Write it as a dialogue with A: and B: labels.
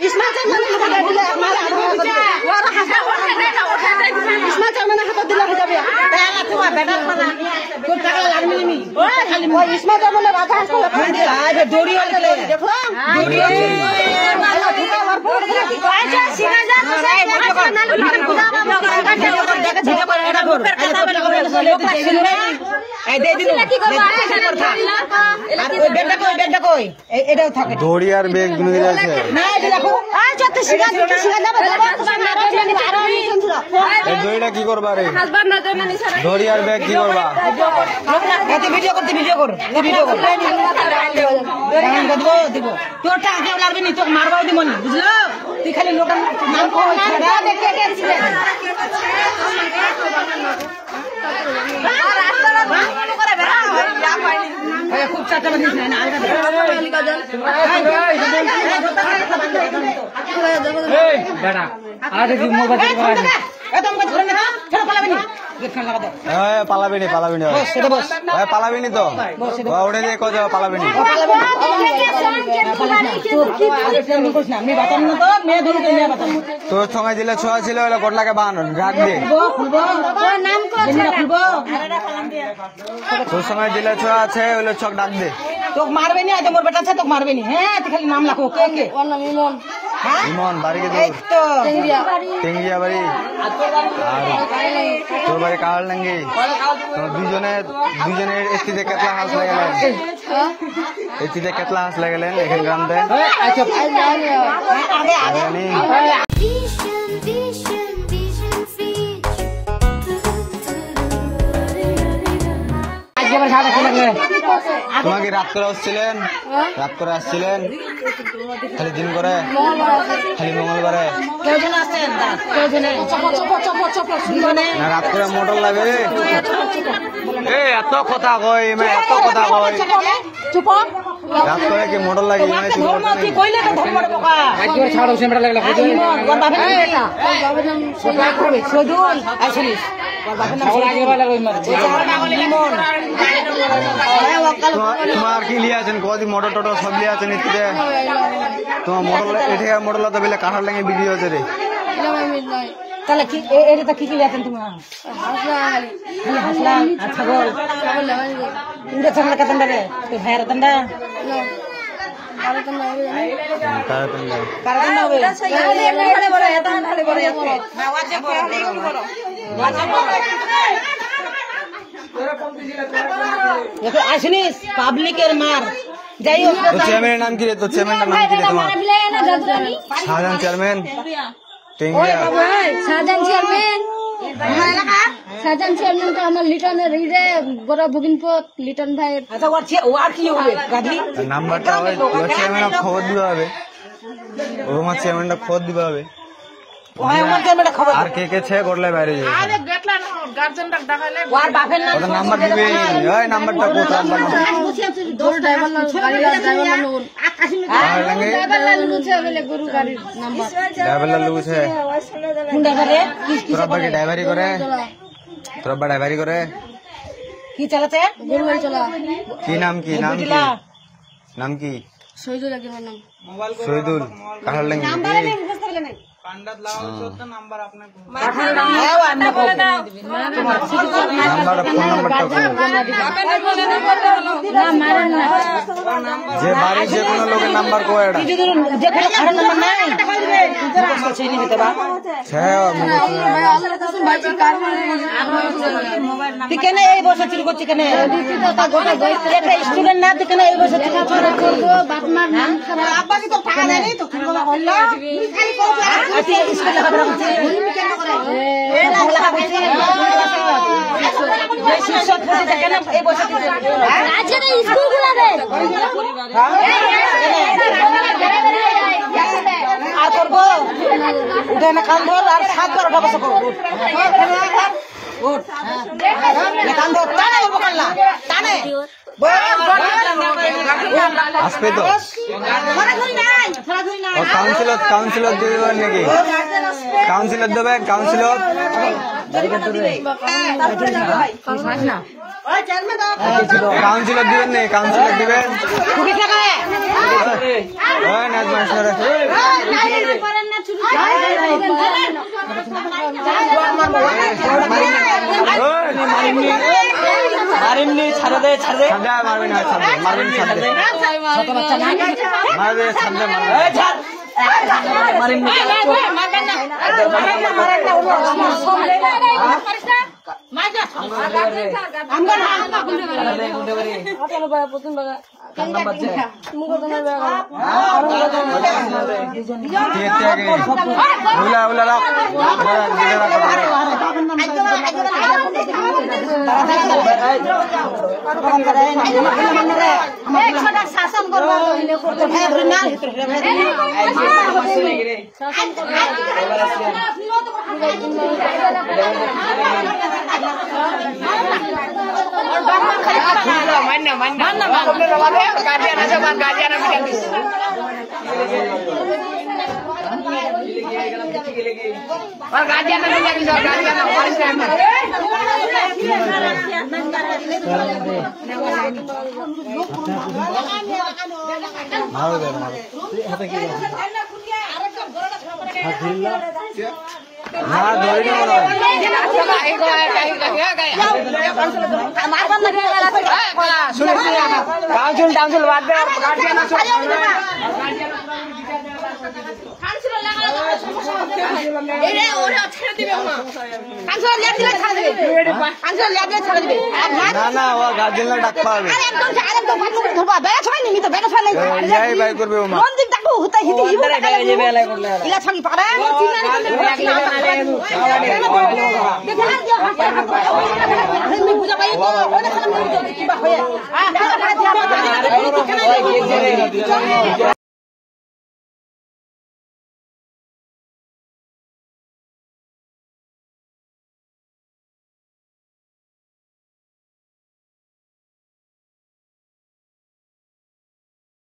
A: ইসমাইল চারমানে হাতে দিলে আমার ওরা হাসা ইসমাইল চারমানে হাতে দিলে হয়ে যাবে এলা তোমার বেটার খানা কোন টাকা লাগবে নি খালি ওই ইসমাইল চারমানে রাজা হাসলে আরে দড়ি হল গেলে দেখো দড়ি মালা দিতে আর পড় গেল আচ্ছা সিনা যা তো সেই নালু খুদা বাবা দেখে ঝেড়ে করে এটা কর এই দে দিন কি করবা আর ওই বেটা কই এটাও থাকে
B: দড়ি আর ব্যাগ গুলো আছে
A: না এটা দেখো আচ্ছা তো সিগা যাবে আর
B: এই দড়িটা কি করবা রে দড়ি আর ব্যাগ কি করবা
A: এতে ভিডিও কর দিব তোর টাকা লাগবে নি তোকে মারবাও দিব না বুঝলো তুই খালি লোকের নাম কই ছড়া দেখে গেছিস খুব চাটা বানিস না আলগা
C: এই বেটা আরে কি মোবাইল করা আছে
A: এ তুমি ধরে না ছেড়ে পালাবি না গেটখান লাগা দাও
B: পালাবি নি
A: বস সেটা বস
B: পালাবি নি তো ওড়ে দিয়ে কো যাও পালাবি নি
A: আমি বাতাম না তো মেয়ে ধরে মেয়ে বাতাম
B: তোর সঙ্গে দিলে ছোঁয়া ছিল ওটা গোটলাকে বান রাখ দে
A: খুলবো নাম খুলবো
B: তোর সঙ্গে দিলে ছোঁয়া আছে ওগুলো চক ডাক দে
A: তোকে মারবে নি আজ মোর বেটা আছে তোকে মারবে নি হ্যাঁ তুই খালি নাম লাখো কে কে
D: ওর নাম ইমন
B: ইমন বাড়ি কে
A: এই তো
B: টেঙ্গিয়া বাড়ি আর তোর বাড়ি কাহাল নাঙ্গি দুজনের এস্তিতে কেতলা হাঁস লাগলেন এস্তিতে কেতলা হাঁস লাগলেন এখান গ্রামতে তোমাকে রাত করে আসছিলেন খালি দিন করে খালি মঙ্গলবারে না রাত করে মোটর লাগে এত কথা কই রাত করে কি মোটর লাগে
C: ছাড়ো সেমটা লাগলে
B: তোমার কি লিয়ে আছেন কদি মোটর টোটর সব লিয়ে আছেন এতে তোমার মোটর এঠে মোটর তো বেলে কাঠার লাগে বিক্রি হচ্ছে রে
A: তাহলে কি এটা তো কি আছেন তুমি হাসলা আর ছাগল ইন্দা ছাগল কত রে তুই ভাইয়ের তন্ডা আসিনিস পাবলিকের মার যাই হোক
B: চেয়ারম্যানের নাম কি রে তোর চেয়ারম্যানের নাম কি রে তোমার শাহজাহান চেয়ারম্যান
D: শাহজাহান চেয়ারম্যান তো আমার লিটনের রিডে বড় ভগিনপুর লিটন ভাইয়ের
B: নাম্বারটা চেয়ারম্যান খবর দিতে হবে ওর চেয়ারম্যানটা খবর দিতে হবে আর কে কে ছে করলে বাইরে যাবে নাম্বার দিবে ওই নাম্বারটা কোথায় ড্রাইভারি করে
A: কি চালাতে
B: কি নাম কি
D: শহীদুল
B: কাঠার লেঙ্গি যে বাড়ি যে কোনো লোকের নাম্বার কয়
A: কেন এই বছর চুরি করছি কেন স্টুডেন্ট না কেন এই বছর আর করবো উঠে না কান ধর আর 7-12টা বছর করবো কান ধর টানে করবো কান্না টানে
B: আসবে তো কাউন্সিলর দেবেন নাকি কাউন্সিলর দেবেন কাউন্সিলর দিবেন নেই কাউন্সিলর দিবেন
C: মারিমনি ছাড়ে দে
B: ছাড়ে মারবেন না ছাড়ে মারবেন ছাড়ে
C: ছোট বাচ্চা না
B: মারবে ছাড়ে মারবে
C: মারিমনি
A: শাসন করবো
C: কাউন্সিল বাদ দে
B: না না ও গার্জেন ডাক পাবে বাই করবে ও মা
A: বুঝা